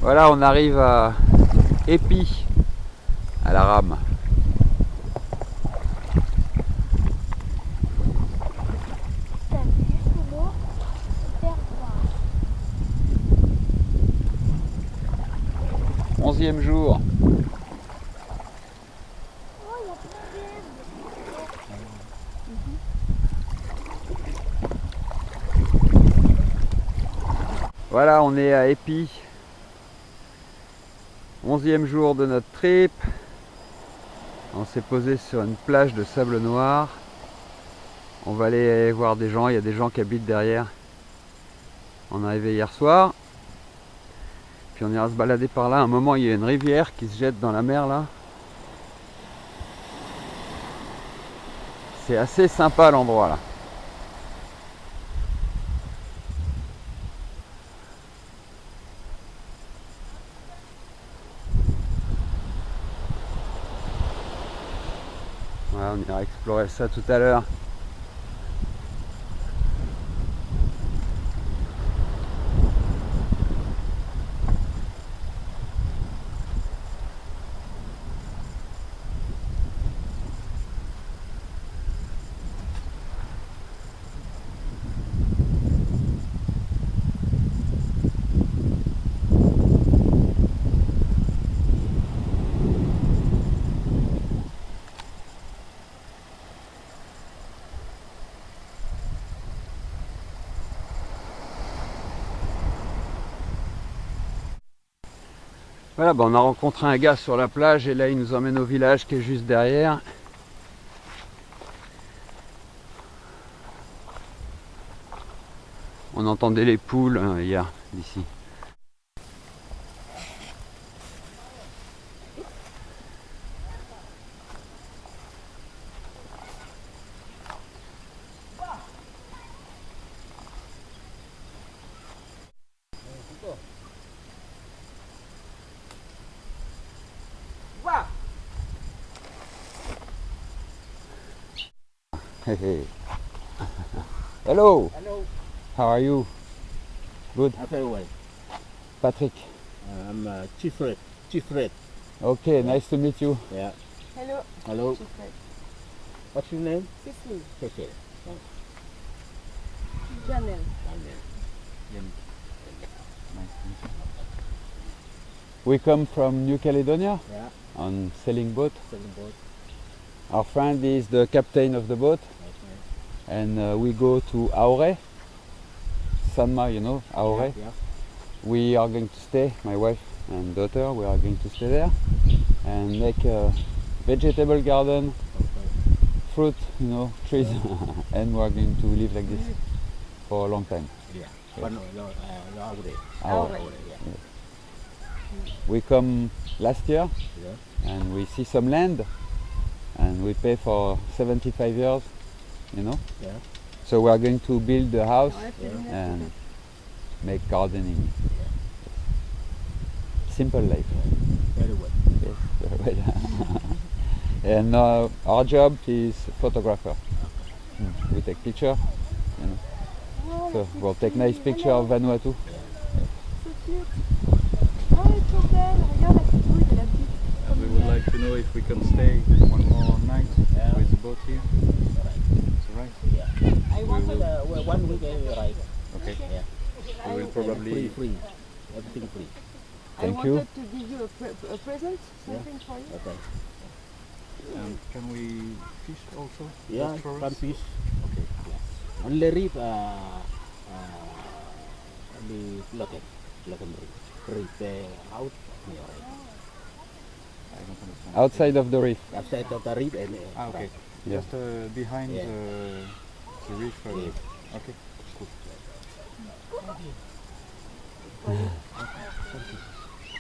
Voilà, on arrive à Épis, à la rame. Onzième jour. Voilà, on est à Épis. 11e jour de notre trip. On s'est posé sur une plage de sable noir. On va aller voir des gens, il y a des gens qui habitent derrière. On est arrivé hier soir. Puis on ira se balader par là. À un moment, il y a une rivière qui se jette dans la mer là. C'est assez sympa l'endroit là. Voilà, on ira explorer ça tout à l'heure. Voilà, on a rencontré un gars sur la plage et là il nous emmène au village qui est juste derrière. On entendait les poules hier d'ici. Hey, hey. Hello. Hello. How are you? Good. I'm very well. Patrick. I'm Chief Red. Chief Red. Okay, nice to meet you. Yeah. Hello. Hello. Chief Red. What's your name? Cecile. Cecil. Janelle. We come from New Caledonia Yeah. on sailing boat. Second boat. Our friend is the captain of the boat, Okay. and we go to Aure, Sanma, you know, Aure. Yeah. We are going to stay, my wife and daughter, we are going to stay there and make a vegetable garden, Okay. fruit, you know, trees, and we are going to live like this for a long time. Yeah. Yes. One day. Aure. Aure. Yeah. We come last year Yeah. and we see some land and we pay for 75 years, you know. Yeah. So we are going to build a house Yeah. and make gardening. Simple life. Very well. Yes, very well. And our job is photographer. We take picture, you know. So we'll take nice picture of Vanuatu. So cute. Oh, elle est trop belle. Regarde la petite bouille de la petite. We would like to know if we can stay one more night with the boat here. It's alright. Yeah. I want will- 1 week right. Okay. Yeah. We will probably. Free. Everything free. Thank I you. wanted to give you a present, something for you. Okay. Can we fish also? Yeah. Just for Some us? fish. Okay. Yeah. Only reef. Only Logan reef. Reef out. Yeah, right. I don't understand. Outside of the reef. Outside of the reef and Ah, okay. Yeah. Just behind Yeah. the reef. Yes. Okay. Cool.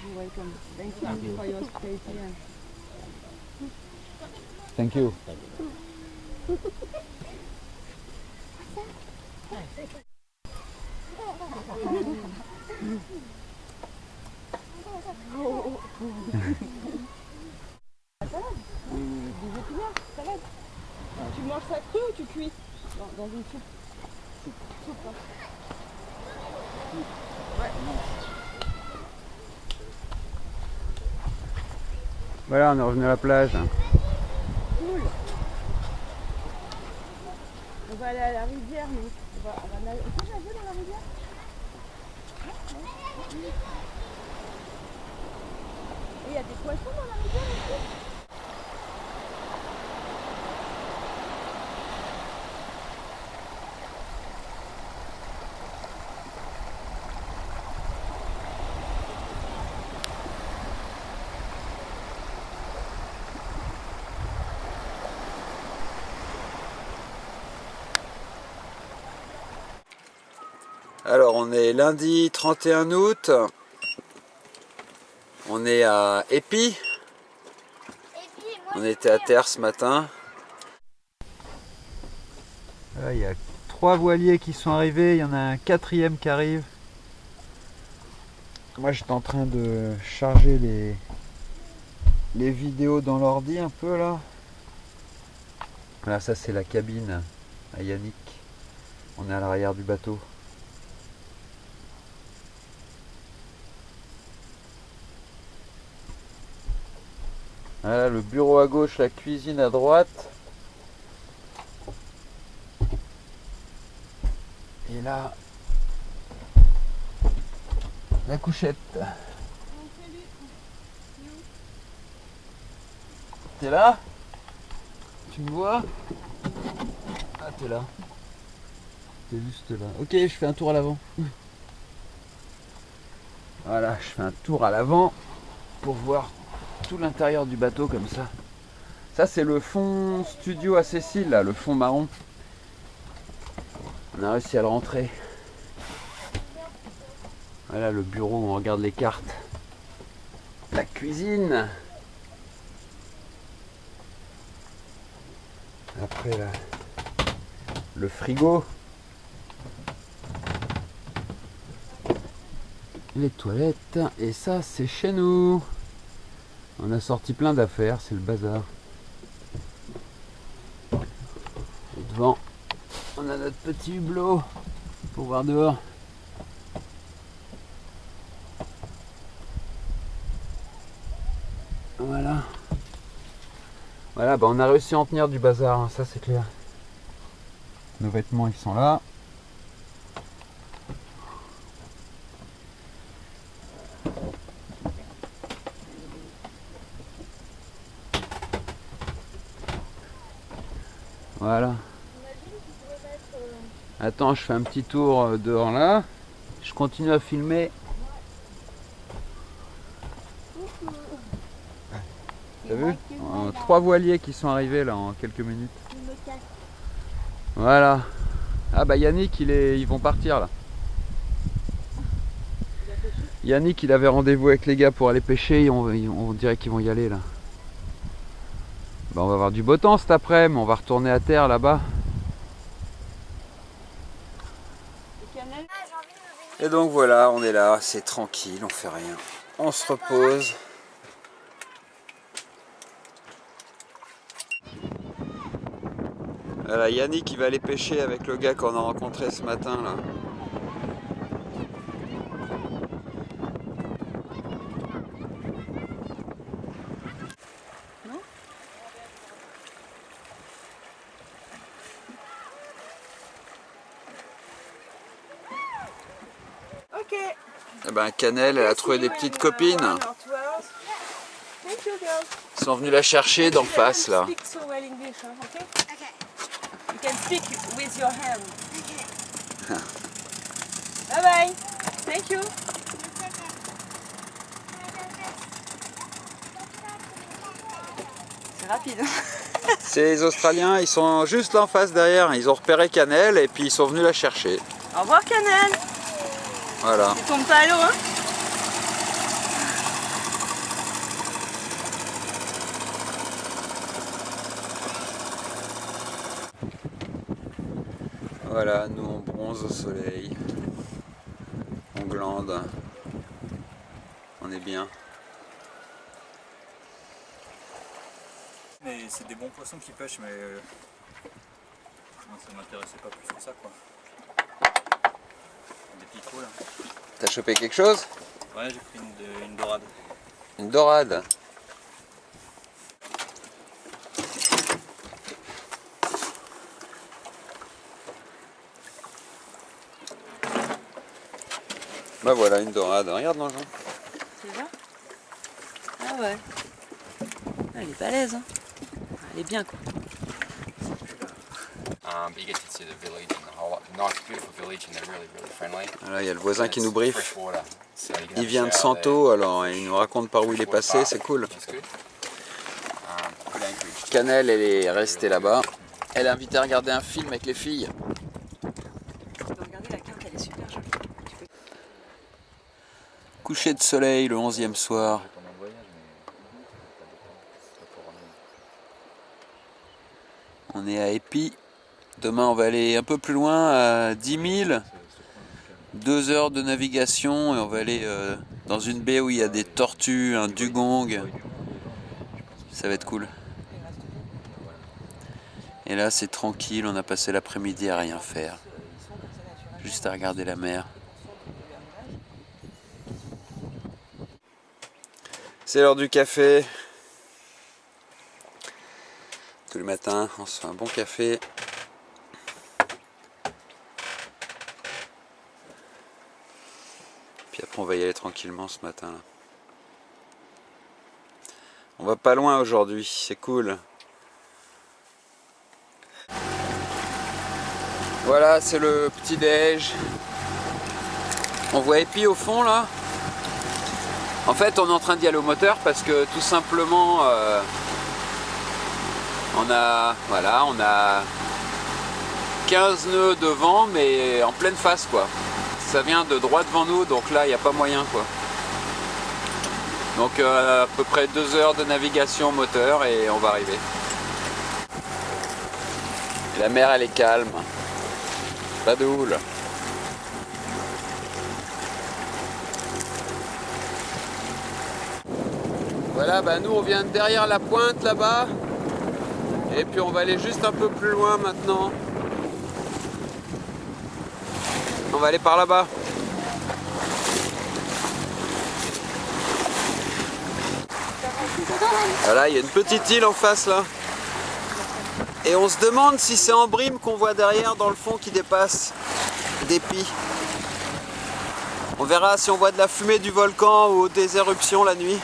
You're welcome. Thank you, Thank you. for your hospitality. And Thank you. Thank you. des épinards, salade. Tu manges ça cru ou tu cuis dans une soupe? Soupe. Hein. Ouais. Voilà, on est revenu à la plage. Cool. On va aller à la rivière, nous. On va nager. On peut nager dans la rivière? Et il y a des poissons dans la rivière aussi? Alors on est lundi 31 août. On est à Épi. On était à terre ce matin. Là, il y a 3 voiliers qui sont arrivés, il y en a un 4e qui arrive. Moi j'étais en train de charger les vidéos dans l'ordi un peu là. Voilà, ça c'est la cabine à Yannick. On est à l'arrière du bateau. Voilà, le bureau à gauche, la cuisine à droite. Et là, la couchette. T'es là? Tu me vois? Ah, t'es là. T'es juste là. Ok, je fais un tour à l'avant. Voilà, je fais un tour à l'avant pour voir tout l'intérieur du bateau comme ça. Ça c'est le fond studio à Cécile, là, le fond marron. On a réussi à le rentrer. Voilà le bureau où on regarde les cartes. La cuisine. Après là, le frigo. Les toilettes. Et ça c'est chez nous. On a sorti plein d'affaires, c'est le bazar. Et devant, on a notre petit hublot pour voir dehors. Voilà. Voilà, bah on a réussi à en tenir du bazar, hein, ça c'est clair. Nos vêtements ils sont là. Voilà. Attends, je fais un petit tour dehors là. Je continue à filmer. T'as vu? 3 voiliers qui sont arrivés là en quelques minutes. Voilà. Ah bah Yannick, ils vont partir là. Yannick, il avait rendez-vous avec les gars pour aller pêcher. Et on dirait qu'ils vont y aller là. Bah, on va avoir du beau temps cet après-midi, on va retourner à terre là-bas. Et donc voilà, on est là, c'est tranquille, on fait rien. On se repose. Voilà, Yannick il va aller pêcher avec le gars qu'on a rencontré ce matin là. Ok. Eh ben Cannelle, elle a trouvé des petites copines. Ils sont venus la chercher d'en face là. You can speak with your hand. Bye bye. Thank you. C'est rapide. C'est les Australiens, ils sont juste là en face derrière. Ils ont repéré Cannelle et puis ils sont venus la chercher. Au revoir Cannelle. Voilà. Tu tombes pas à l'eau, hein? Voilà, nous on bronze au soleil. On glande. On est bien. Mais c'est des bons poissons qui pêchent, mais moi, ça m'intéressait pas plus que ça, quoi. Des petits trous là. T'as chopé quelque chose? Ouais, j'ai pris une dorade. Une dorade. Bah voilà une dorade, regarde l'engin. Tu vois? Ah ouais. Elle est balèze, hein. Elle est bien, quoi. But you get to see the village and the whole nice, beautiful village, and they're really, really friendly. Là il y a le voisin And qui it's nous briefe. fresh water, so you can have Il a vient de shower Santo, there. alors il nous raconte par où il est passé, c'est cool. Which is good. Good anchorage. Canel, elle est restée là-bas. Elle a invité à regarder un film avec les filles. Tu peux regarder la carte, elle est super jolie. Coucher de soleil le 11e soir. On est à Épi. Demain on va aller un peu plus loin, à 10 000. 2 heures de navigation et on va aller dans une baie où il y a des tortues, un dugong. Ça va être cool. Et là c'est tranquille, on a passé l'après-midi à rien faire. Juste à regarder la mer. C'est l'heure du café. Tous les matins, on se fait un bon café. Puis après, on va y aller tranquillement ce matin. On va pas loin aujourd'hui, c'est cool. Voilà, c'est le petit déj. On voit Épi au fond là. En fait, on est en train d'y aller au moteur parce que tout simplement, on a 15 nœuds de vent, mais en pleine face quoi. Ça vient de droit devant nous, donc là, il n'y a pas moyen quoi. Donc à peu près 2 heures de navigation moteur et on va arriver. Et la mer, elle est calme. Pas de houle. Voilà, bah nous on vient de derrière la pointe là-bas. Et puis on va aller juste un peu plus loin maintenant. On va aller par là-bas. Voilà, il y a une petite île en face là. Et on se demande si c'est Embrime qu'on voit derrière dans le fond qui dépasse d'Épi. On verra si on voit de la fumée du volcan ou des éruptions la nuit.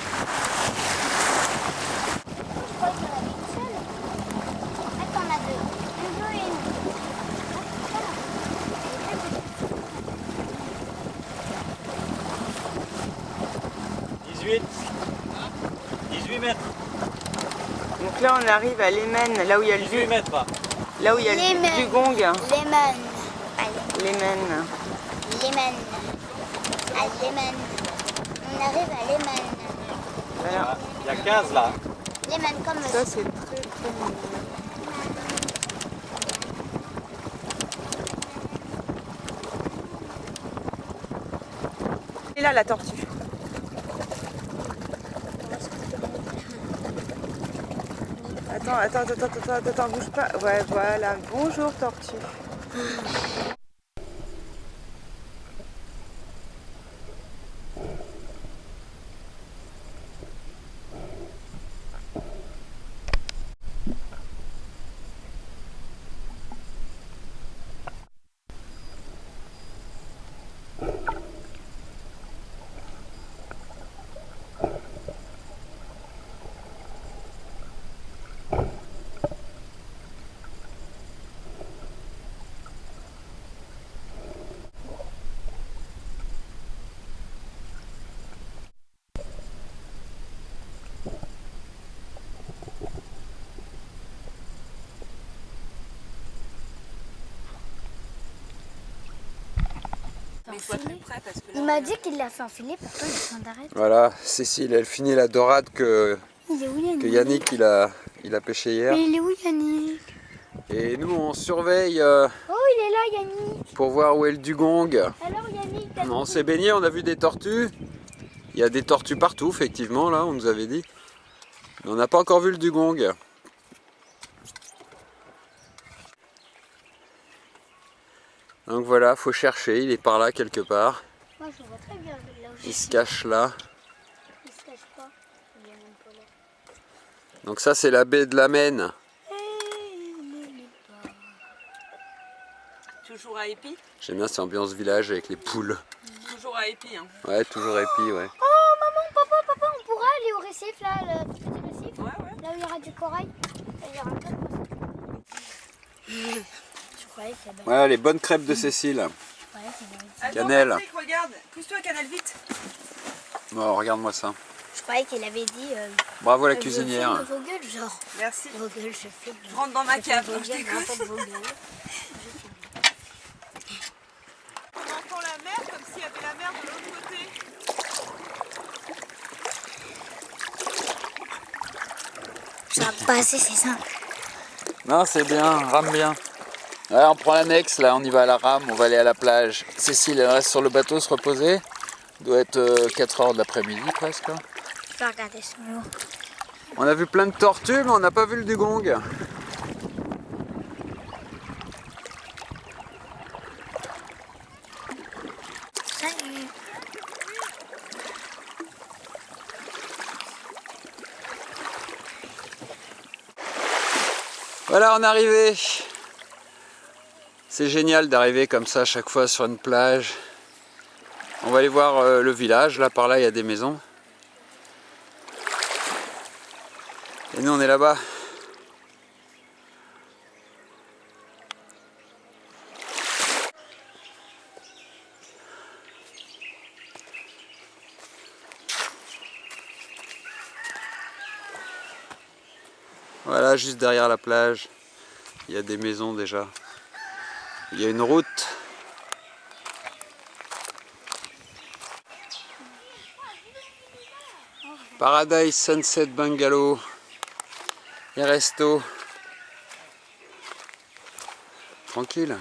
Donc là, on arrive à Lémen, là où il y a le là où il y a le dugong. Lémen. Lémen. Lémen. À Lémen. On arrive à Lémen. Voilà. Il y a 15 là. Lémen comme Ça, c'est très très mignon. Et là, la tortue. Attends, bouge pas. Ouais, voilà. Bonjour, tortue. Il m'a dit qu'il l'a fait enfiler, pourtant il s'en arrête. Voilà, Cécile, elle finit la dorade que Yannick il a pêché hier. Mais il est où Yannick? Et nous on surveille Oh, il est là Yannick. pour voir où est le dugong. Alors Yannick, On s'est baigné, on a vu des tortues. Il y a des tortues partout, effectivement, là, on nous avait dit. Mais on n'a pas encore vu le dugong. Donc voilà, faut chercher, il est par là quelque part. moi je vois très bien là où je Il se suis. cache là. Il se cache pas. Il est même pas là. Donc ça c'est la baie de la Maine. Toujours à Épi. J'aime bien cette ambiance village avec les poules. Toujours toujours à Épi. Hein. Ouais, toujours épi, ouais. Oh maman, papa, on pourra aller au récif là, le petit récif. Ouais, ouais. Là où il y aura du corail. Là, il y aura plein de poissons. Je croyais qu'il y avait... Voilà les bonnes crêpes de Cécile. Ouais, qu'il y avait... Attends, Cannelle. Patrick, regarde. Pousse-toi, Cannelle, vite. Oh, regarde-moi ça. Je croyais qu'il avait dit... Bravo la je cuisinière. filme vos gueules, genre. Merci. Vos gueules, je filme. Je rentre dans ma cave. Vos Je gueules, mais en t'écoute. fait, vos gueules. On entend la mer comme s'il y avait la mer de l'autre côté. Ça va passer, c'est ça. Non, c'est bien, rame bien. Ouais, on prend l'annexe, là, on y va à la rame, on va aller à la plage. Cécile, elle reste sur le bateau se reposer. Il doit être 4 heures de l'après-midi presque. Je vais regarder sur l'eau. On a vu plein de tortues, mais on n'a pas vu le dugong. Salut. Voilà, on est arrivé. C'est génial d'arriver comme ça chaque fois sur une plage. On va aller voir le village, là par là il y a des maisons. Et nous on est là-bas. Voilà, juste derrière la plage, il y a des maisons déjà. Il y a une route. Paradise Sunset Bungalow. Les restos. Tranquille.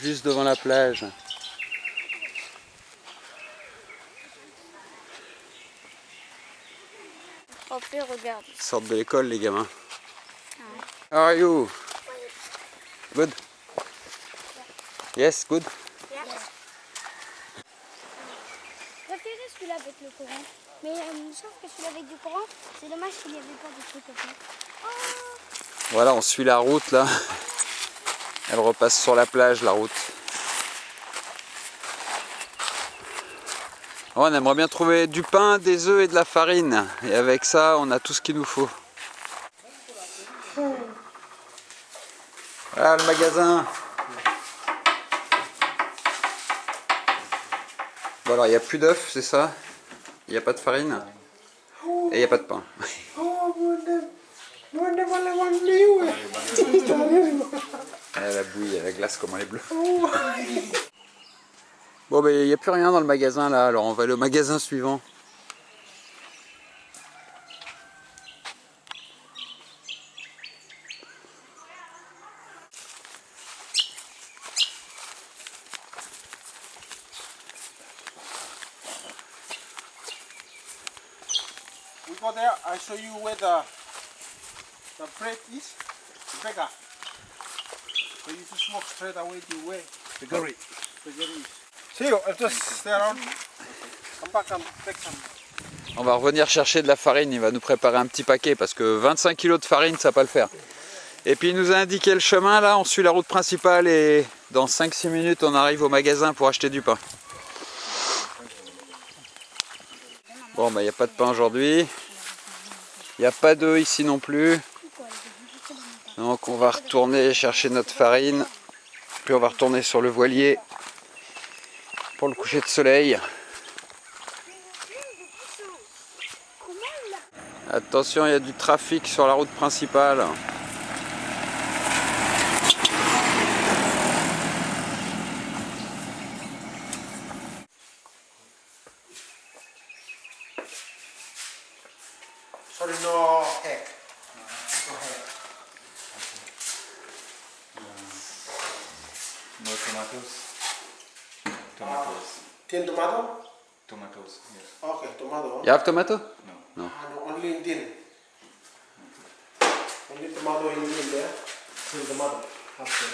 Juste devant la plage. Oh, puis regarde. Ils sortent de l'école les gamins. How are you? Good? Yes, good? Je préférais celui-là avec le Coran. Mais sauf que celui-là avec du Coran, c'est dommage qu'il n'y avait pas de trucs comme ça. Voilà, on suit la route là. Elle repasse sur la plage, la route. Oh, on aimerait bien trouver du pain, des œufs et de la farine. Et avec ça, on a tout ce qu'il nous faut. Voilà le magasin. Bon alors, il n'y a plus d'œufs, c'est ça? Il n'y a pas de farine? Et il n'y a pas de pain. La bouille, la glace, comment elle est bleue. Bon, ben il n'y a plus rien dans le magasin là, alors on va aller au magasin suivant. We go there, I show you where the bread is, the beggar. So you just walk straight away the way. The curry. See you, I'll just stay around. Come back and take some. On va revenir chercher de la farine, il va nous préparer un petit paquet parce que 25 kg de farine ça va pas le faire. Et puis il nous a indiqué le chemin là, on suit la route principale et dans 5-6 minutes on arrive au magasin pour acheter du pain. Bon bah il n'y a pas de pain aujourd'hui, il n'y a pas d'œufs ici non plus. Donc on va retourner chercher notre farine, puis on va retourner sur le voilier pour le coucher de soleil. Attention, il y a du trafic sur la route principale. Sorry, no heck. No heck. No tomatoes? Tomatoes. Tin tomato? Tomatoes, yes. Okay, tomato. You have tomato? No, only in tin. Only tomato in tin there. Tin tomato. Okay.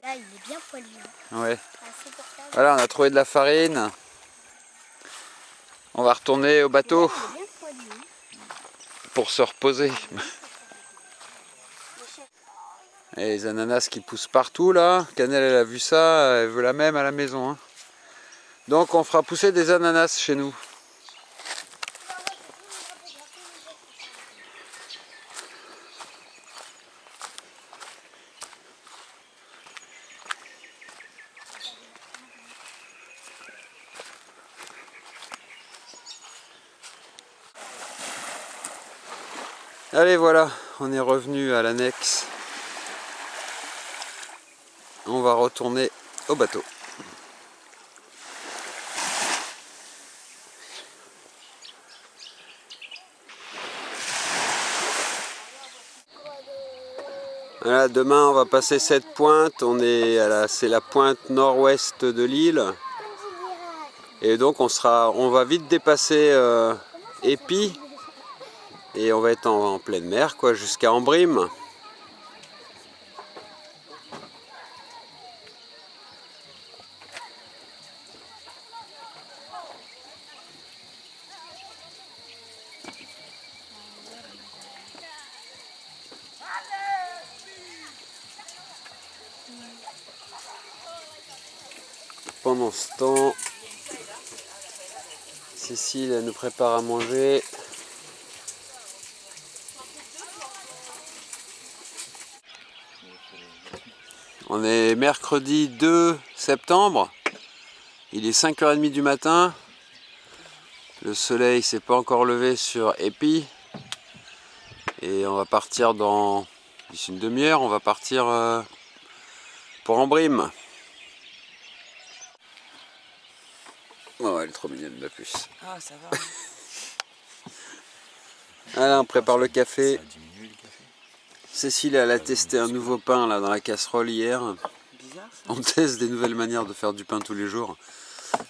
Là, il est bien poilu. Ouais. Assez portable. Voilà, on a trouvé de la farine. On va retourner au bateau Il est bien poilu, hein. pour se reposer. Et les ananas qui poussent partout là. Canel, elle a vu ça, elle veut la même à la maison. Hein. Donc on fera pousser des ananas chez nous. Allez, voilà, on est revenu à l'annexe. On va retourner au bateau. Voilà, demain on va passer cette pointe. C'est la pointe nord-ouest de l'île. Et donc on va vite dépasser Épi. Et on va être en pleine mer, quoi, jusqu'à Embrime. Pendant ce temps, Cécile elle nous prépare à manger. On est mercredi 2 septembre, il est 5h30 du matin, le soleil s'est pas encore levé sur Épi et on va partir d'ici une demi-heure, on va partir pour Embrime. Oh, elle est trop mignonne ma puce. Ah, ça va. Voilà, on prépare le café. Cécile, elle a testé un nouveau pain là dans la casserole hier. Bizarre ça. On teste des nouvelles manières de faire du pain tous les jours.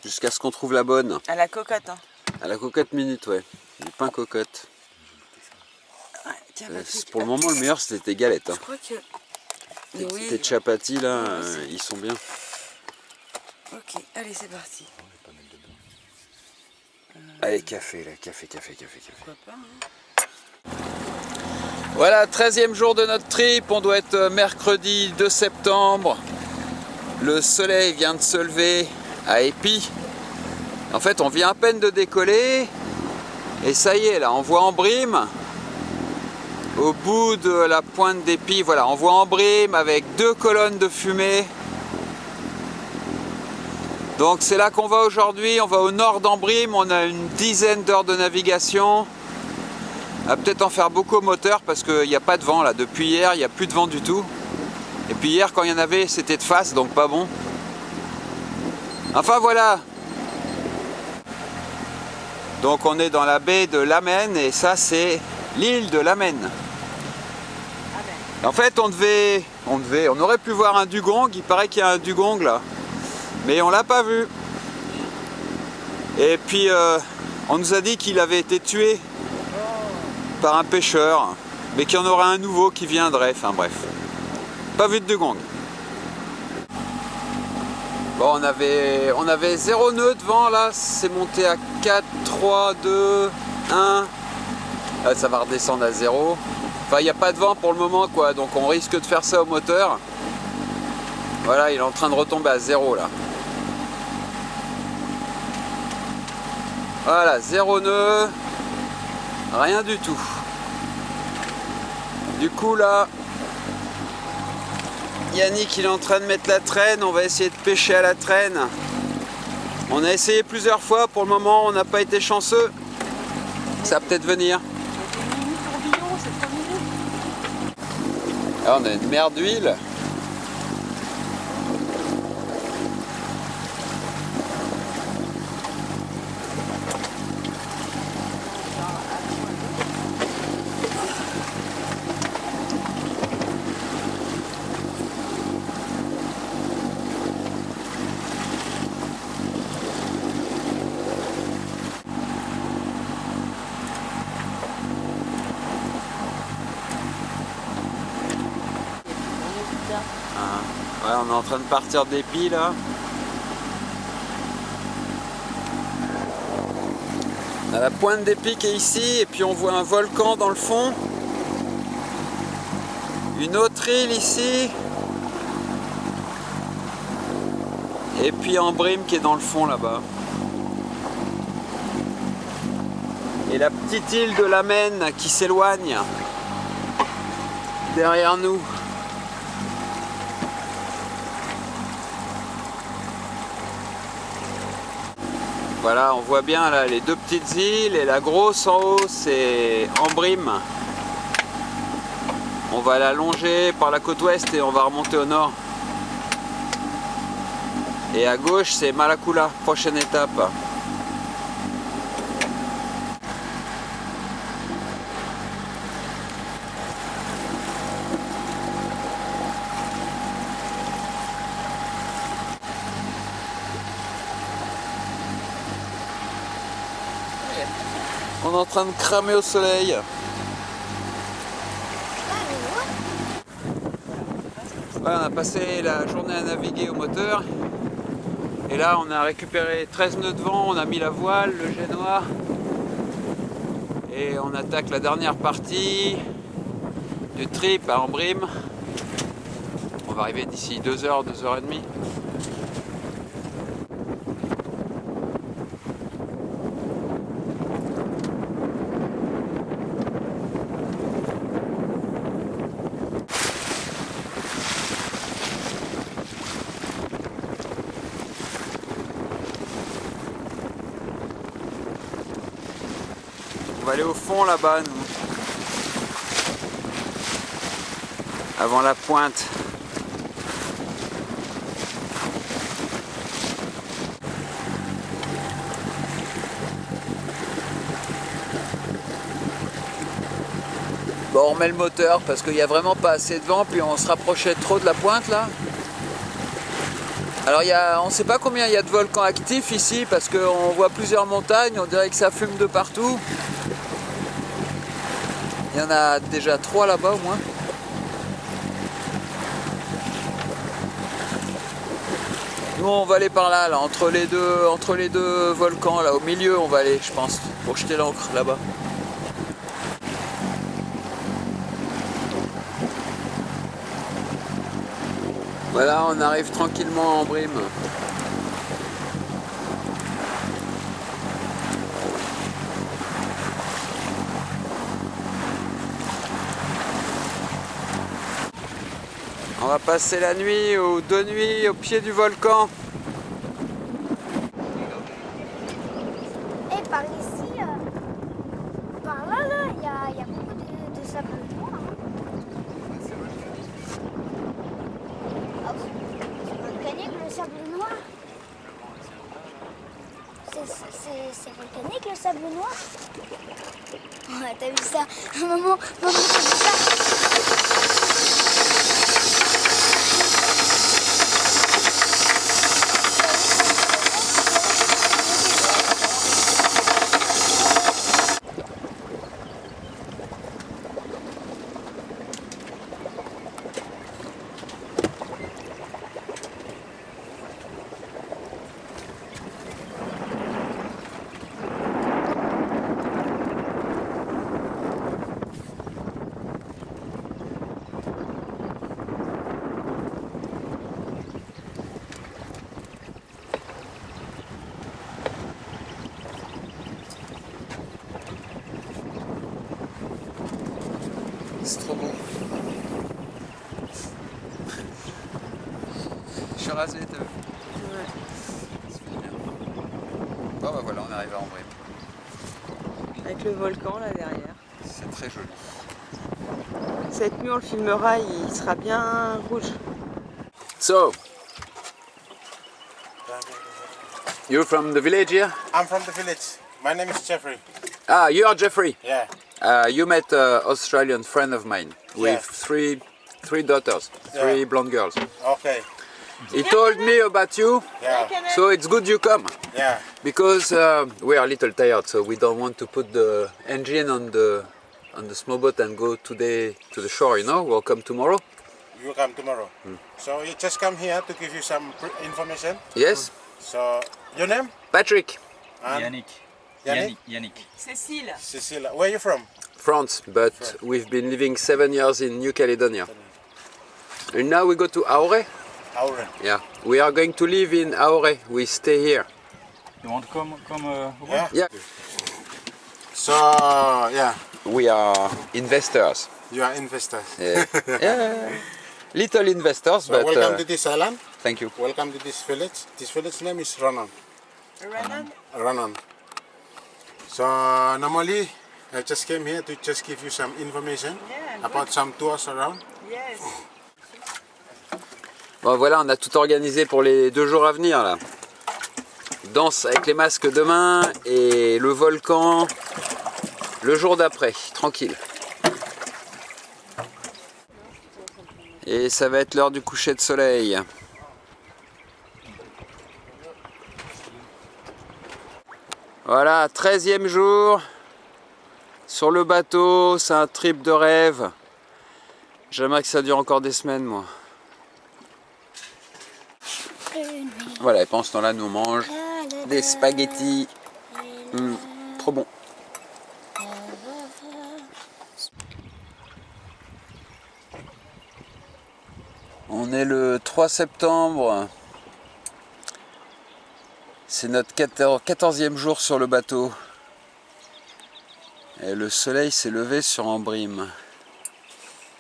Jusqu'à ce qu'on trouve la bonne. À la cocotte, hein. À la cocotte minute, ouais. Du pain cocotte. Ouais, tiens, Pour le moment, le meilleur c'était tes galettes. Hein. je crois que... Tes chapatis là, ils sont bien. Ok, allez, c'est parti. Allez, café là, café. Pourquoi pas, hein. Voilà, 13e jour de notre trip, on doit être mercredi 2 septembre. Le soleil vient de se lever à Épi. En fait, on vient à peine de décoller. Et ça y est, là, on voit Embrime. Au bout de la pointe d'Épi, voilà, on voit Embrime avec 2 colonnes de fumée. Donc c'est là qu'on va aujourd'hui, on va au nord d'Embrime, on a une dizaine d'heures de navigation. On va peut-être en faire beaucoup au moteur parce qu'il n'y a pas de vent là. Depuis hier, il n'y a plus de vent du tout. Et puis hier, quand il y en avait, c'était de face, donc pas bon. Enfin voilà. Donc on est dans la baie de Lammen et ça c'est l'île de Lammen. En fait, on aurait pu voir un dugong. Il paraît qu'il y a un dugong là, mais on l'a pas vu. Et puis on nous a dit qu'il avait été tué par un pêcheur, mais qu'il y en aurait un nouveau qui viendrait, enfin bref. Pas vu de dugong. Bon, on avait 0 nœud de vent là, c'est monté à 4, 3, 2, 1. Là, ça va redescendre à 0. Enfin, il n'y a pas de vent pour le moment, quoi, donc on risque de faire ça au moteur. Voilà, il est en train de retomber à 0 là. Voilà, 0 nœud. Rien du tout. Du coup là, Yannick il est en train de mettre la traîne, on va essayer de pêcher à la traîne. On a essayé plusieurs fois, pour le moment on n'a pas été chanceux. Ça va peut-être venir. Ah, on a une mer d'huile. Ouais, on est en train de partir d'Épi là. La pointe des pics est ici et puis on voit un volcan dans le fond. Une autre île ici. Et puis Ambrim qui est dans le fond là-bas. Et la petite île de l'Amen qui s'éloigne derrière nous. Voilà, on voit bien là les deux petites îles et la grosse en haut c'est Ambrim. On va la longer par la côte ouest et on va remonter au nord. Et à gauche c'est Malakula, prochaine étape. On est en train de cramer au soleil. Ouais, on a passé la journée à naviguer au moteur. Et là on a récupéré 13 nœuds de vent, on a mis la voile, le jet noir. Et on attaque la dernière partie du trip à Ambrim. On va arriver d'ici 2 heures, 2 heures et demie. On va aller au fond là-bas, nous. Avant la pointe. Bon, on remet le moteur parce qu'il n'y a vraiment pas assez de vent, puis on se rapprochait trop de la pointe là. Alors on ne sait pas combien il y a de volcans actifs ici parce qu'on voit plusieurs montagnes, on dirait que ça fume de partout. Il y en a déjà 3 là-bas au moins. Nous on va aller par là, entre les deux volcans, là au milieu on va aller je pense, pour jeter l'ancre là-bas. Voilà, on arrive tranquillement en Ambrim. On va passer la nuit ou 2 nuits au pied du volcan. Et par ici, par là, il y a beaucoup de sable noir. Ah, c'est volcanique le sable noir. C'est volcanique le sable noir. Ouais, t'as vu ça? Maman, t'as vu ça? C'est trop bon. Je suis rasé, t'as vu? Ouais. Ça fait bien. Bon bah voilà, on arrive à Ambrim. Avec le volcan là derrière. C'est très joli. Cette nuit on le filmera, il sera bien rouge. So, you're from the village here? I'm from the village. My name is Jeffrey. Ah, you are Jeffrey. Yeah. You met an Australian friend of mine with three daughters, 3 blonde girls. Okay. He told me about you, Yeah. so it's good you come. Yeah. Because we are a little tired, so we don't want to put the engine on the small boat and go today to the shore, you know, we'll come tomorrow. You come tomorrow. So you just come here to give you some information. Yes? So your name? Patrick. And Yannick. Yannick. Cécile. Cecile, where are you from? France, but we've been living 7 years in New Caledonia. And now we go to Aure. Auren. Yeah, we are going to live in Aure. We stay here. You want to come over? Yeah. Yeah. So, yeah, We are investors. you are investors. Yeah. Yeah. Little investors, So but welcome to this island. thank you. Welcome to this village. This village name is Ranon. Renan. Ranon. So normally I just came here to just give you some information Yeah, about some tours around. Yes. Bon voilà, on a tout organisé pour les 2 jours à venir là. Danse avec les masques demain et le volcan le jour d'après, tranquille. Et ça va être l'heure du coucher de soleil. Voilà, 13e jour sur le bateau, c'est un trip de rêve. J'aimerais que ça dure encore des semaines moi. Voilà, et pendant ce temps-là, nous on mange des spaghettis. Trop bon. On est le 3 septembre. C'est notre 14e jour sur le bateau. Et le soleil s'est levé sur Embrime.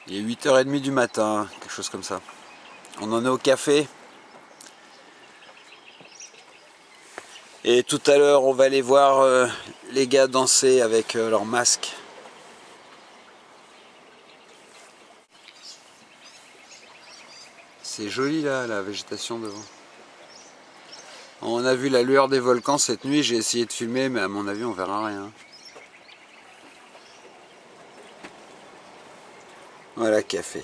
Il est 8h30 du matin, quelque chose comme ça. On en est au café. Et tout à l'heure, on va aller voir les gars danser avec leurs masques. C'est joli là, la végétation devant. On a vu la lueur des volcans cette nuit, j'ai essayé de filmer, mais à mon avis, on verra rien. Voilà, café.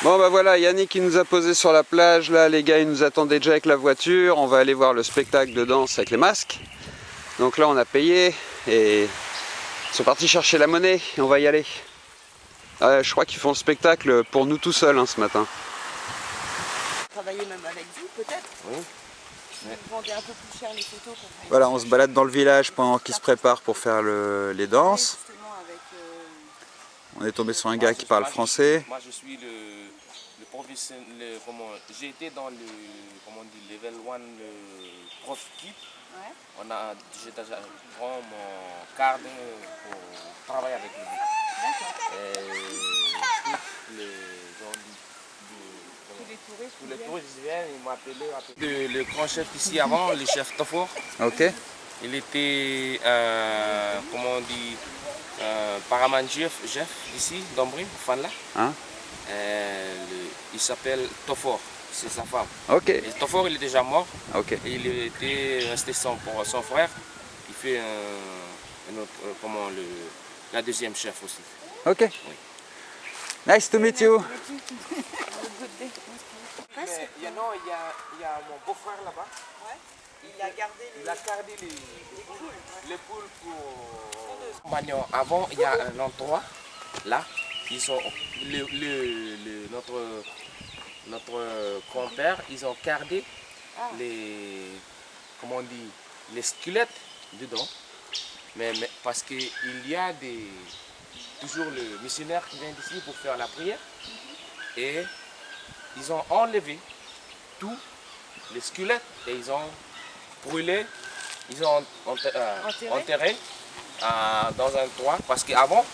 Bon bah voilà, Yannick il nous a posé sur la plage, là les gars ils nous attendaient déjà avec la voiture, on va aller voir le spectacle de danse avec les masques. Donc là on a payé et ils sont partis chercher la monnaie et on va y aller. Je crois qu'ils font le spectacle pour nous tout seuls hein, ce matin. Travailler même avec vous peut-être. Oui. Vous vendez un peu plus cher les photos qu'on fait. Voilà, on se balade dans le village pendant qu'ils se préparent pour faire les danses. Justement avec. On est tombé sur un gars qui parle français. Moi, je suis le professionnel. J'ai été dans le comment on dit, level 1 prof kit. Ouais. J'ai déjà pris mon carte pour travailler avec lui. D'accord. Tous les gens Tous les touristes. tous les touristes viennent, ils m'appellent. Le grand chef ici avant, le chef Tofor, Ok. il était, comment on dit, paramount chef ici, d'Ombrim, Fanla. Hein? Il s'appelle Tofor, c'est sa femme. Ok. Et Tofor, il est déjà mort. Ok. Et il était resté pour son frère. Il fait la deuxième chef aussi. Ok. Nice to meet you. Mais, il y a mon beau-frère là-bas. Il a gardé les. Il a gardé les poules pour... Magnon, avant, il y a un endroit, là, ils ont, notre grand-père, ils ont gardé les, comment on dit, les squelettes dedans. Mais parce qu'il y a toujours le missionnaire qui vient ici pour faire la prière. Et ils ont enlevé tous les squelettes et ils ont brûlé, ils ont enterré dans un toit. Parce qu'avant,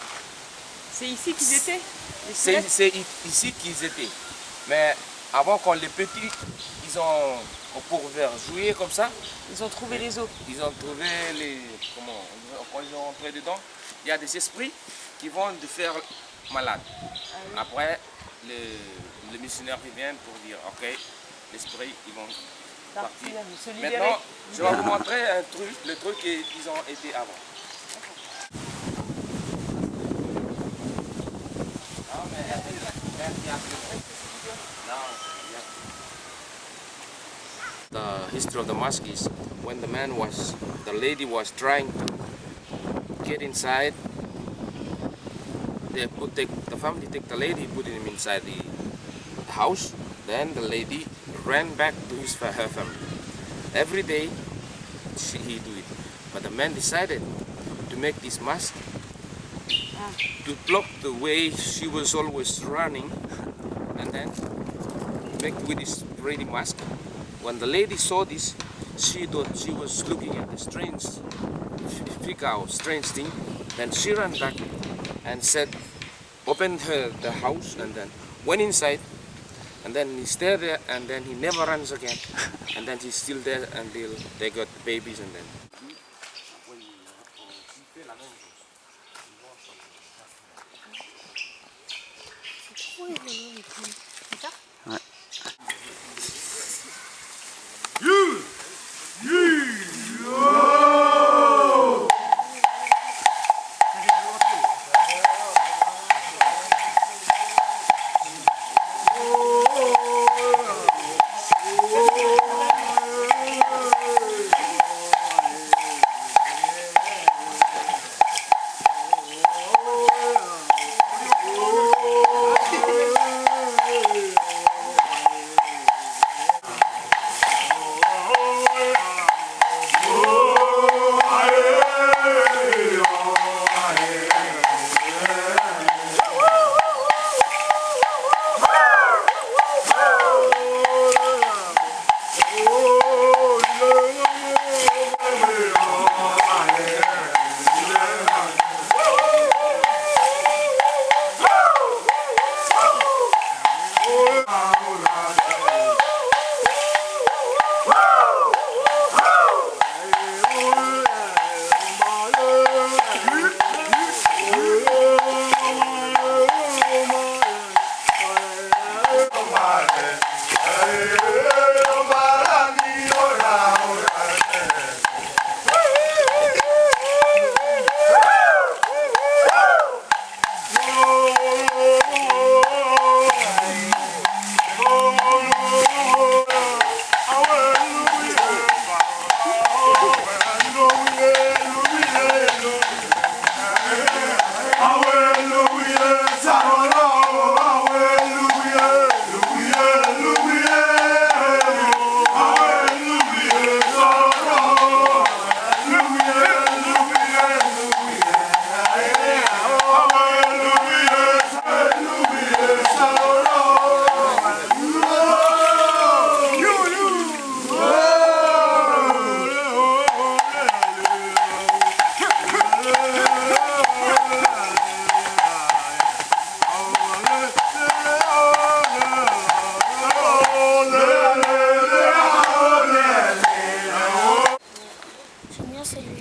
C'est ici qu'ils étaient. Les c'est squelettes. ici qu'ils étaient. Mais avant, quand les petits, ils ont, pour faire jouer comme ça, Ils ont trouvé les os. ils ont trouvé les... Comment? Quand ils sont rentrés dedans, il y a des esprits qui vont te faire malade. Après, les missionnaires qui viennent pour dire, ok, l'esprit, ils vont partir. Se libérer. Maintenant, je vais vous montrer un truc, le truc qu'ils ont été avant. Non, mais il y a non, The history of the mosque is when the lady was trying to get inside. The family take the lady, put him inside the house. Then the lady ran back to her family. Every day he do it. But the man decided to make this mask to block the way she was always running, and then make with this pretty mask. When the lady saw this, she thought she was looking at the strange thing. Then she ran back and said, opened the house and then went inside. And then he stayed there, and then he never runs again. And then he's still there until they got the babies, and then.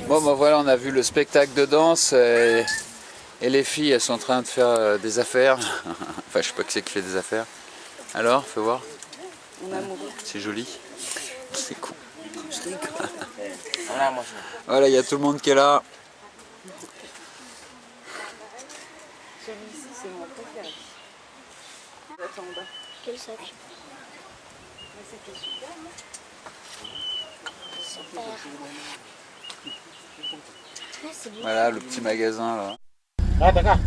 Bon ben voilà, on a vu le spectacle de danse et les filles elles sont en train de faire des affaires. Enfin je sais pas qui c'est qui fait des affaires. Alors, fais voir. C'est joli. C'est cool. Voilà, il y a tout le monde qui est là. Celui-ci, c'est mon préféré. Quel sac? C'était super. Super. Ah, c'est beau. Voilà le petit magasin là. Acá.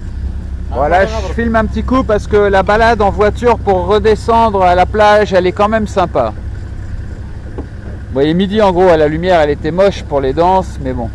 Voilà, je filme un petit coup parce que la balade en voiture pour redescendre à la plage, elle est quand même sympa. Vous voyez, midi en gros, à la lumière, elle était moche pour les danses, mais bon.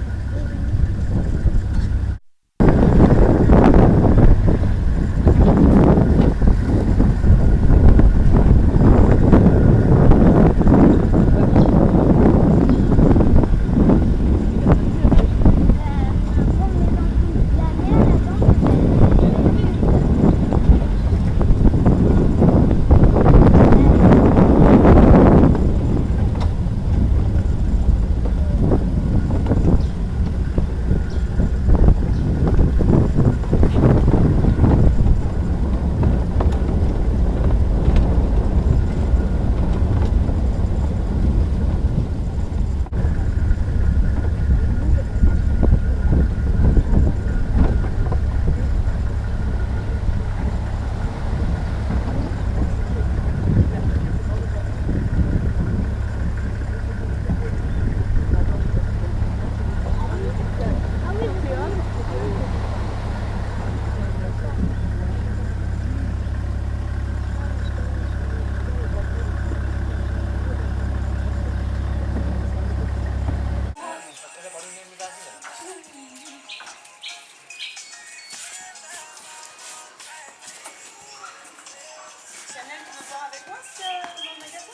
avec moi dans le magasin?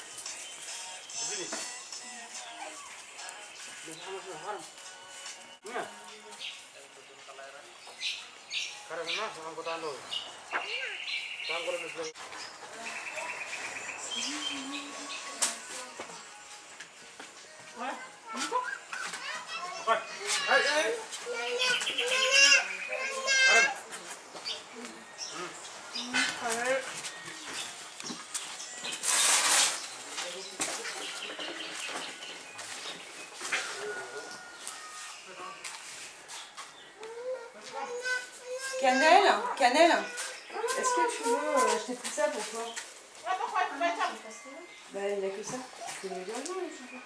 Cannelle, Cannelle, est-ce que tu veux je t'ai pris ça pour toi? Bah il n'y a que ça. Tu peux me dire non, je sais pas.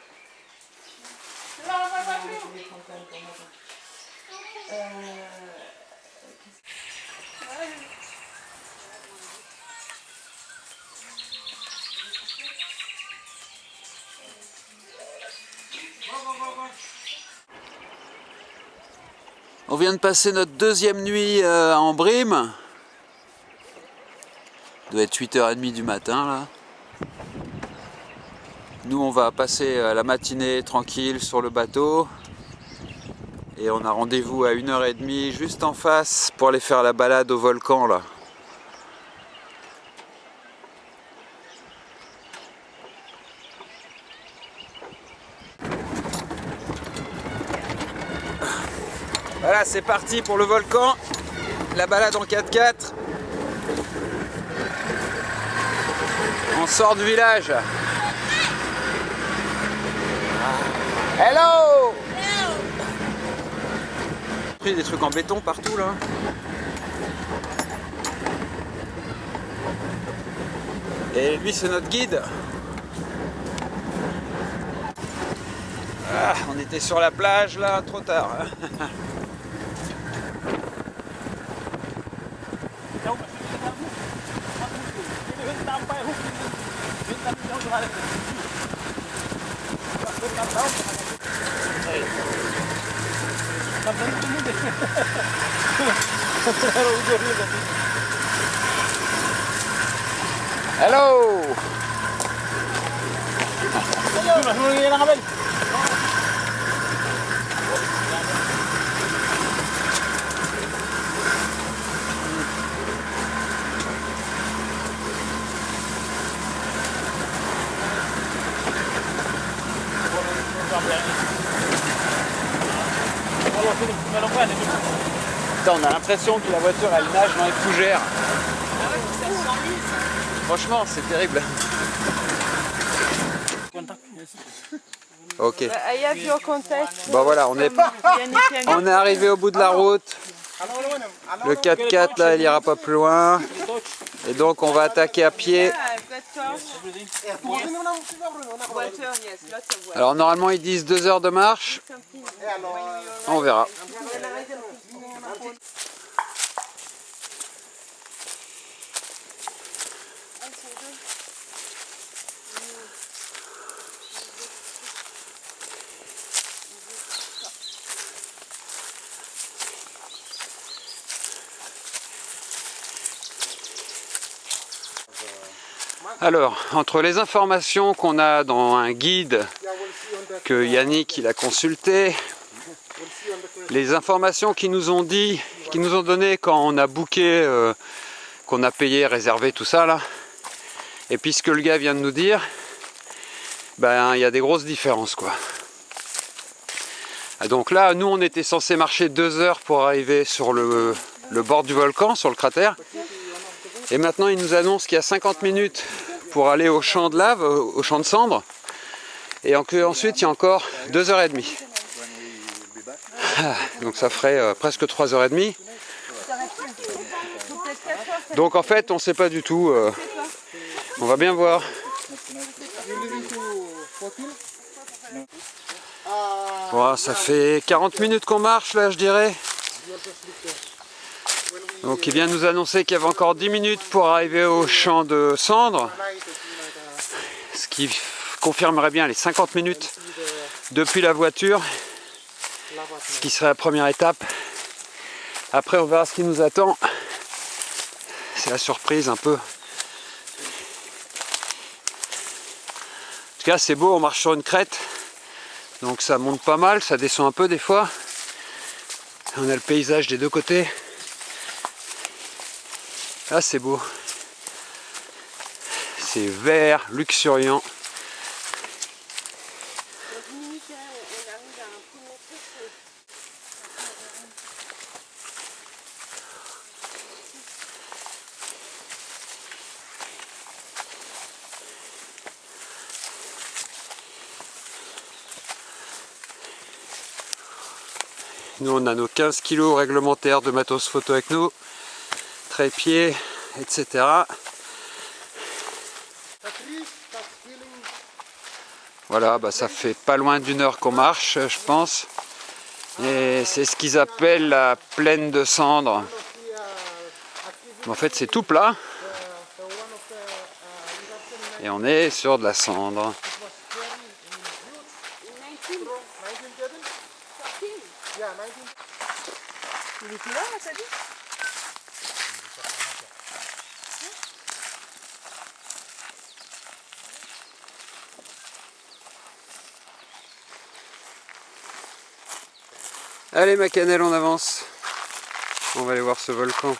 Je vais prendre quand même pour moi. On vient de passer notre deuxième nuit en Brime. Il doit être 8h30 du matin là. Nous on va passer la matinée tranquille sur le bateau. Et on a rendez-vous à 1h30 juste en face pour aller faire la balade au volcan là. Voilà, c'est parti pour le volcan, la balade en 4x4. On sort du village. Hello! Pris des trucs en béton partout là. Et lui c'est notre guide. Ah, on était sur la plage là, trop tard. Hello! Putain, on a l'impression que la voiture elle nage dans les fougères. Ah ouais, ça s'enlise. Franchement, c'est terrible. Ok. I have your contact. Bon voilà, on est arrivé au bout de la route. Le 4x4 là, il ira pas plus loin. Et donc on va attaquer à pied. Alors normalement ils disent 2 heures de marche. On verra. Alors, entre les informations qu'on a dans un guide que Yannick il a consulté, les informations qu'ils nous ont dit, qu'ils nous ont donné quand on a booké, qu'on a payé, réservé, tout ça là, et puis ce que le gars vient de nous dire, ben il y a des grosses différences quoi. Donc là, nous on était censé marcher 2 heures pour arriver sur le bord du volcan, sur le cratère, et maintenant ils nous annoncent qu'il y a 50 minutes pour aller au champ de lave, au champ de cendres, et ensuite il y a encore 2h30. Donc ça ferait presque 3h30. Donc en fait on ne sait pas du tout, on va bien voir. Bon, ça fait 40 minutes qu'on marche là je dirais. Donc il vient nous annoncer qu'il y avait encore 10 minutes pour arriver au champ de cendres, ce qui confirmerait bien les 50 minutes depuis la voiture, ce qui serait la première étape. Après on verra ce qui nous attend, c'est la surprise un peu. tout cas c'est beau, on marche sur une crête. Donc ça monte pas mal, ça descend un peu des fois. On a le paysage des deux côtés. Ah c'est beau. C'est vert, luxuriant. Nous on a nos 15 kilos réglementaires de matos photo avec nous, trépied, etc. Voilà, bah ça fait pas loin d'1 heure qu'on marche, je pense. Et c'est ce qu'ils appellent la plaine de cendres. En fait c'est tout plat. Et on est sur de la cendre. Il était là, t'as dit? Allez ma cannelle, on avance. On va aller voir ce volcan.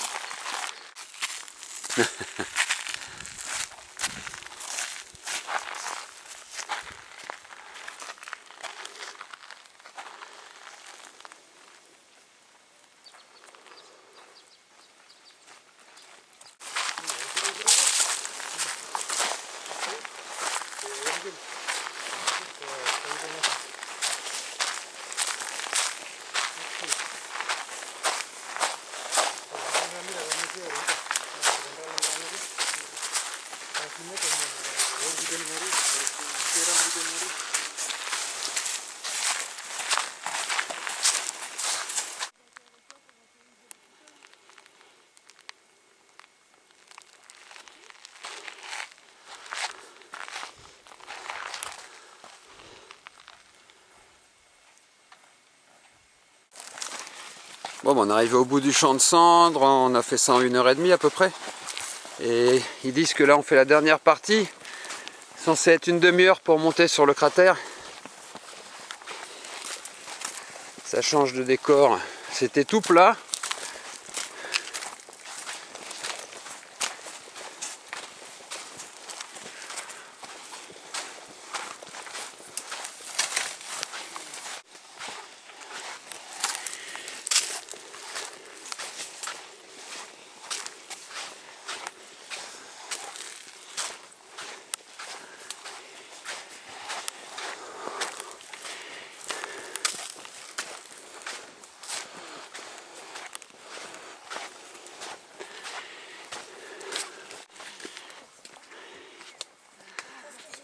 Bon, on est arrivé au bout du champ de cendres, on a fait ça en 1h30 à peu près. Et ils disent que là on fait la dernière partie, censé être une demi-heure pour monter sur le cratère. Ça change de décor, c'était tout plat.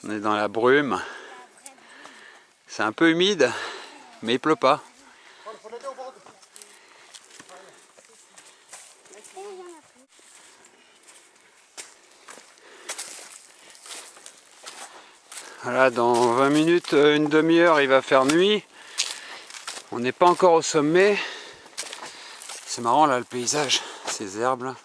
On est dans la brume. C'est un peu humide, mais il pleut pas. Voilà, dans 20 minutes, une demi-heure, il va faire nuit. On n'est pas encore au sommet. C'est marrant là le paysage, ces herbes là.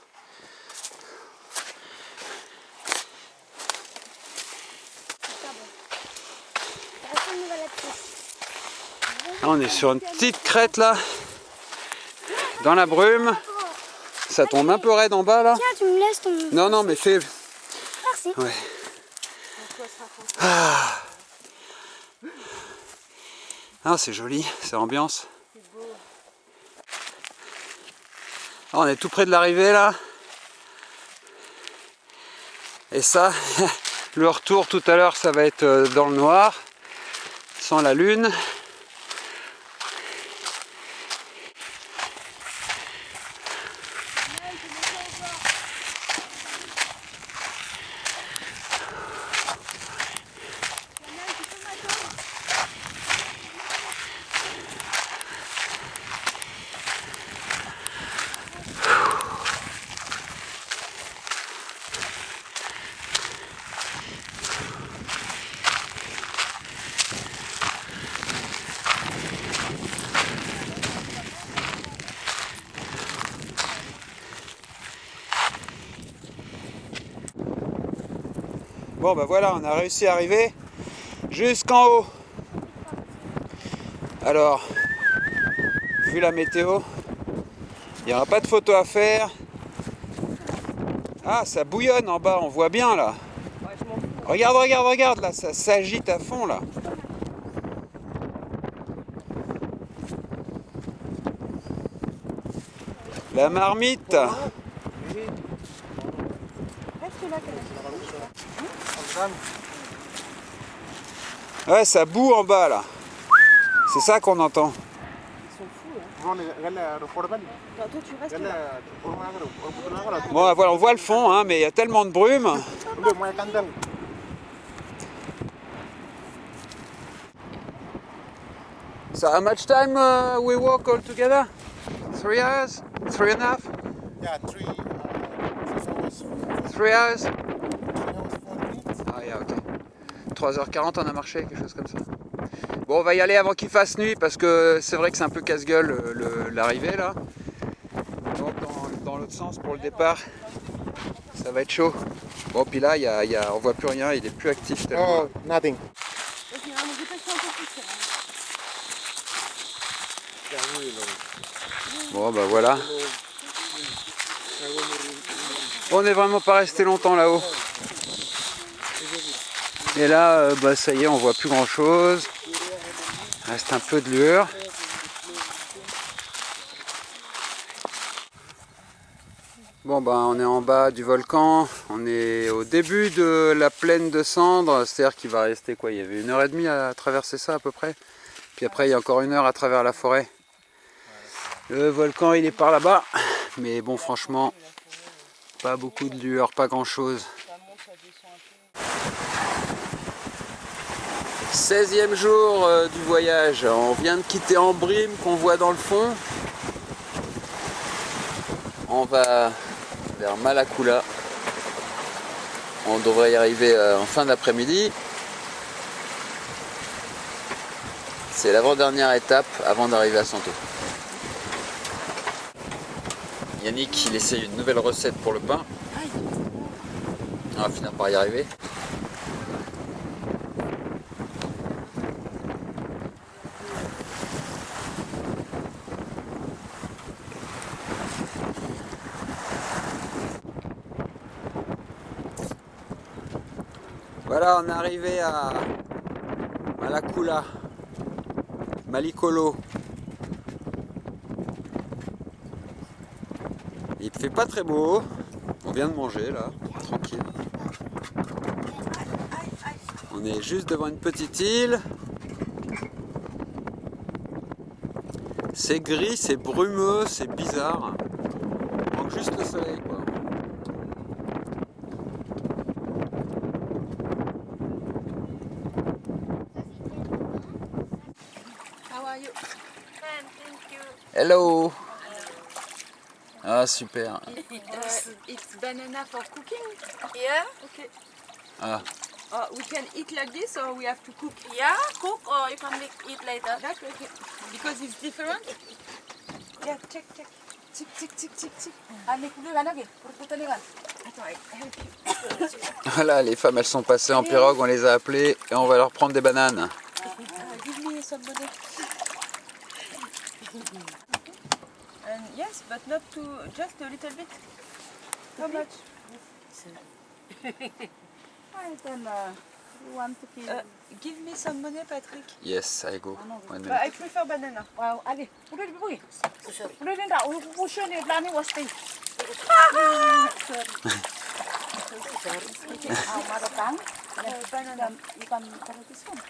On est sur une petite crête là, dans la brume. Ça tombe un peu raide en bas là. Tiens, tu me laisses ton... Non, non, mais fais... Merci. Ouais. Ah. Ah, c'est joli, c'est ambiance. Ah, on est tout près de l'arrivée là. Et ça, le retour tout à l'heure, ça va être dans le noir, sans la lune. Bon bah voilà, on a réussi à arriver. Jusqu'en haut. Alors, vu la météo, il n'y aura pas de photo à faire. Ah, ça bouillonne en bas, on voit bien là. Regarde, regarde, regarde, là, ça s'agite à fond là. La marmite. Ouais, ça boue en bas là. C'est ça qu'on entend. Toi, tu restes là. Bon, voilà, on voit le fond, hein, mais il y a tellement de brume. So how much time we walk all together? 3 hours? 3.5? Yeah, 3 hours? 3 hours, 4 minutes. Ah yeah, ok. 3h40 on a marché, quelque chose comme ça. Bon, on va y aller avant qu'il fasse nuit parce que c'est vrai que c'est un peu casse-gueule l'arrivée là. Donc dans l'autre sens pour le départ, ça va être chaud. Bon, puis là, on voit plus rien, il est plus actif tellement. Oh, nothing. Bon, bah voilà. On n'est vraiment pas resté longtemps là-haut. Et là, bah ça y est, on voit plus grand chose. Il reste un peu de lueur. Bon, bah on est en bas du volcan. On est au début de la plaine de cendres. C'est-à-dire qu'il va rester quoi? Il y avait 1h30 à traverser ça à peu près. Puis après, il y a encore 1 heure à travers la forêt. Le volcan, il est par là-bas. Mais bon, franchement, pas beaucoup de lueur, pas grand-chose. 16e jour du voyage. On vient de quitter Embrime qu'on voit dans le fond. On va vers Malakula. On devrait y arriver en fin d'après-midi. C'est l'avant-dernière étape avant d'arriver à Santo. Yannick, il essaye une nouvelle recette pour le pain. On va finir par y arriver. Voilà, on est arrivé à Malakula, Malikolo. Il fait pas très beau, on vient de manger là, tranquille. On est juste devant une petite île. C'est gris, c'est brumeux, c'est bizarre. Il manque juste le soleil quoi. How are you? Hello. Ah super. It's banana for cooking. Yeah, Okay. Ah, We can eat like this or we have to cook? yeah, cook or you can eat later. That okay. Because it's different. Yeah, check. Tick. Attends, I help you. voilà, les femmes elles sont passées en pirogue, on les a appelées et on va leur prendre des bananes. Give me some money. And yes, but not too, just a little bit. How much? You want to kill? Give me some money, Patrick. Yes, I go. 1 But minute. I prefer banana. Wow, allez, udah dibuih. Udah nih, usah nih, lani wasti. Maratang, Banana. you can try this one.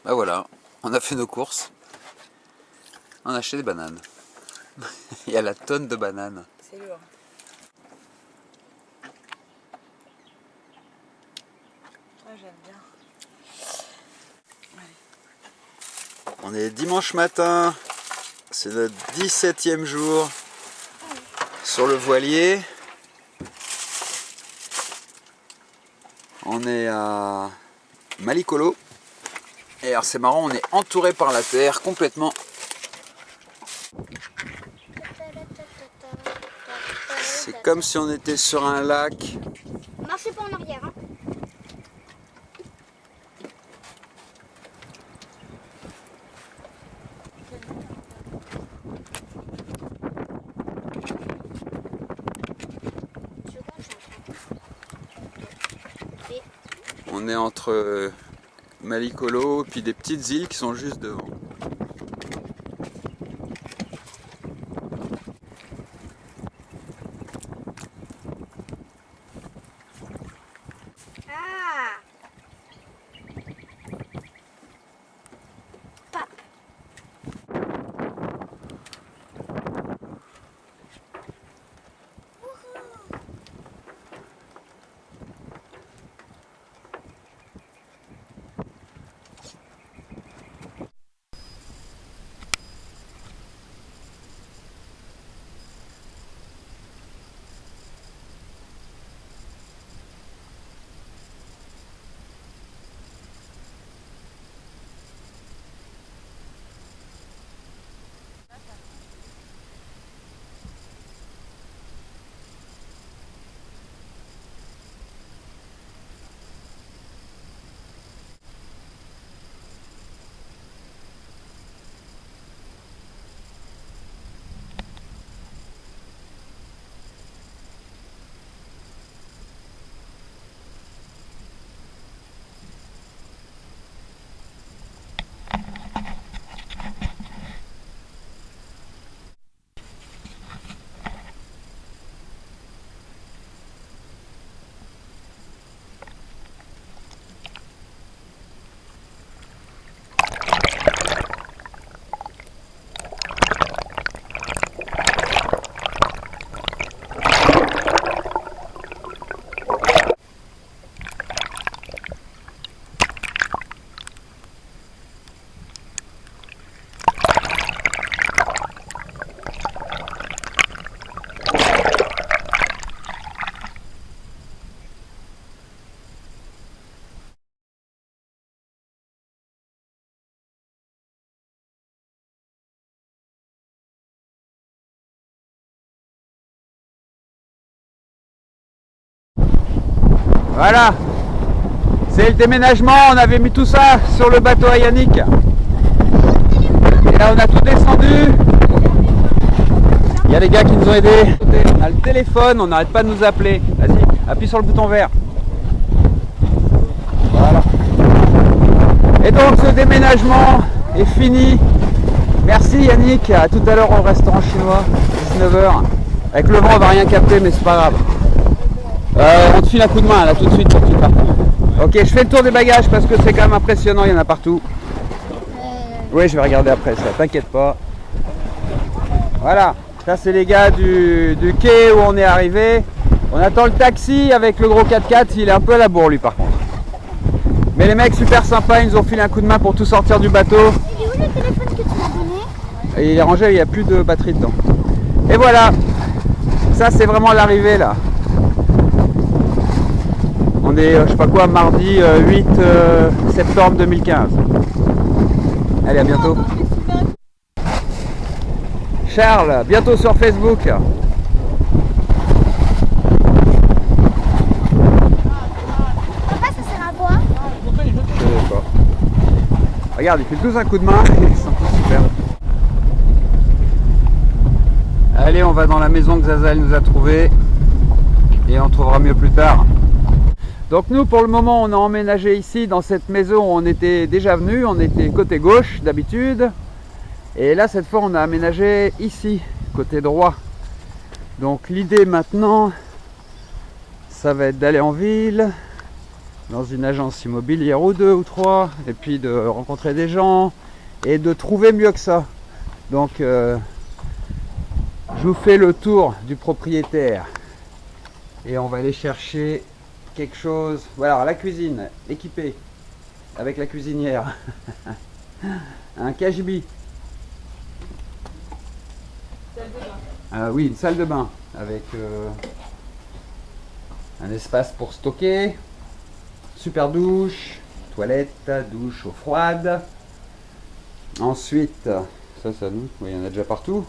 Bah voilà, on a fait nos courses. On a acheté des bananes. Il y a la tonne de bananes. C'est lourd. Ah, j'aime bien. On est dimanche matin, c'est notre 17e jour sur le voilier. On est à Malikolo. Et alors c'est marrant, on est entouré par la terre complètement. C'est comme si on était sur un lac. Marchez pas en arrière. Hein. On est entre Malikolo et puis des petites îles qui sont juste devant. Voilà, c'est le déménagement, on avait mis tout ça sur le bateau à Yannick. Et là on a tout descendu. Il y a les gars qui nous ont aidés. On a le téléphone, on n'arrête pas de nous appeler. Vas-y, appuie sur le bouton vert. Voilà. Et donc ce déménagement est fini. Merci Yannick, à tout à l'heure au restaurant chinois, 19 h. Avec le vent on va rien capter mais c'est pas grave. On te file un coup de main là tout de suite pour que tu partes. Ok, je fais le tour des bagages parce que c'est quand même impressionnant, il y en a partout. Oui, je vais regarder après ça, t'inquiète pas. Voilà, ça c'est les gars du quai où on est arrivé. On attend le taxi avec le gros 4x4, il est un peu à la bourre lui par contre. Mais les mecs super sympas, ils nous ont filé un coup de main pour tout sortir du bateau. Il est où le téléphone que tu m'as donné? Et il est rangé, il n'y a plus de batterie dedans. Et voilà, ça c'est vraiment l'arrivée là. On est, je sais pas quoi, mardi 8 septembre 2015. Allez, à bientôt. Charles, bientôt sur Facebook. Papa, ça sert à quoi? Je sais pas. Regarde, ils filent tous un coup de main et ils sont tous super. Allez, on va dans la maison que Zazaël nous a trouvée et on trouvera mieux plus tard. Donc nous pour le moment on a emménagé ici dans cette maison où on était déjà venu, on était côté gauche d'habitude et là cette fois on a aménagé ici côté droit. Donc l'idée maintenant ça va être d'aller en ville dans une agence immobilière ou deux ou trois et puis de rencontrer des gens et de trouver mieux que ça. Donc je vous fais le tour du propriétaire et on va aller chercher quelque chose. Voilà, la cuisine équipée avec la cuisinière. Un cagibi. Oui, une salle de bain avec un espace pour stocker. Super douche, toilette, douche eau froide. Ensuite, ça nous, oui, il y en a déjà partout.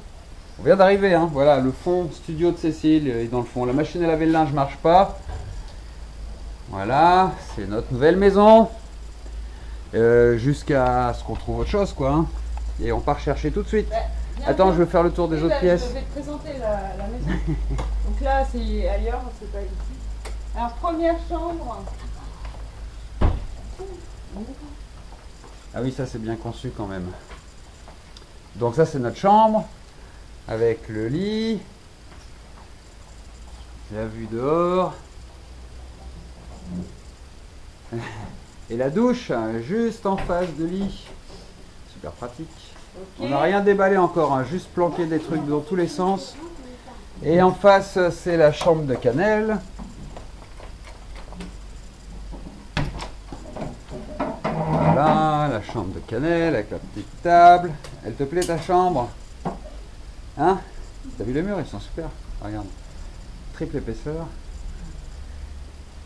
On vient d'arriver, hein. Voilà, le fond studio de Cécile est dans le fond. La machine à laver le linge marche pas. Voilà, c'est notre nouvelle maison. Jusqu'à ce qu'on trouve autre chose, quoi. Hein. Et on part chercher tout de suite. Attends, je veux faire le tour des autres pièces. Je vais te présenter la maison. Donc là, c'est ailleurs, c'est pas ici. Alors, première chambre. Ah oui, ça c'est bien conçu quand même. Donc ça c'est notre chambre, avec le lit, la vue dehors, et la douche juste en face de lit. Super pratique. On n'a rien déballé encore, hein, juste planqué des trucs dans tous les sens. Et en face c'est la chambre de Cannelle. Voilà, la chambre de Cannelle avec la petite table. Elle te plaît ta chambre? Hein? T'as vu les murs? Ils sont super. Regarde. Triple épaisseur.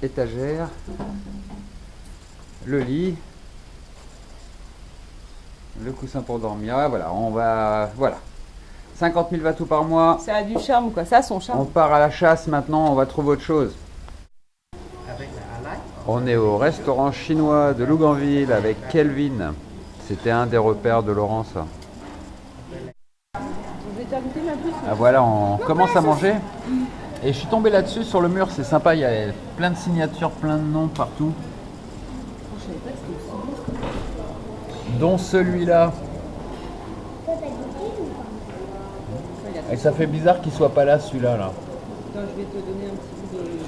Étagère. Le lit. Le coussin pour dormir. Ah, voilà, on va... Voilà. 50 000 watts par mois. Ça a du charme, quoi. Ça a son On charme. part à la chasse maintenant, on va trouver autre chose. On est au restaurant chinois de Luganville avec Kelvin. C'était un des repères de Laurent, ça. Ah, voilà, on commence à manger. Et je suis tombé là-dessus sur le mur, c'est sympa, il y a plein de signatures, plein de noms partout. Dont celui-là. Et ça fait bizarre qu'il soit pas là, celui-là. Là. Attends, je vais te donner un petit bout de...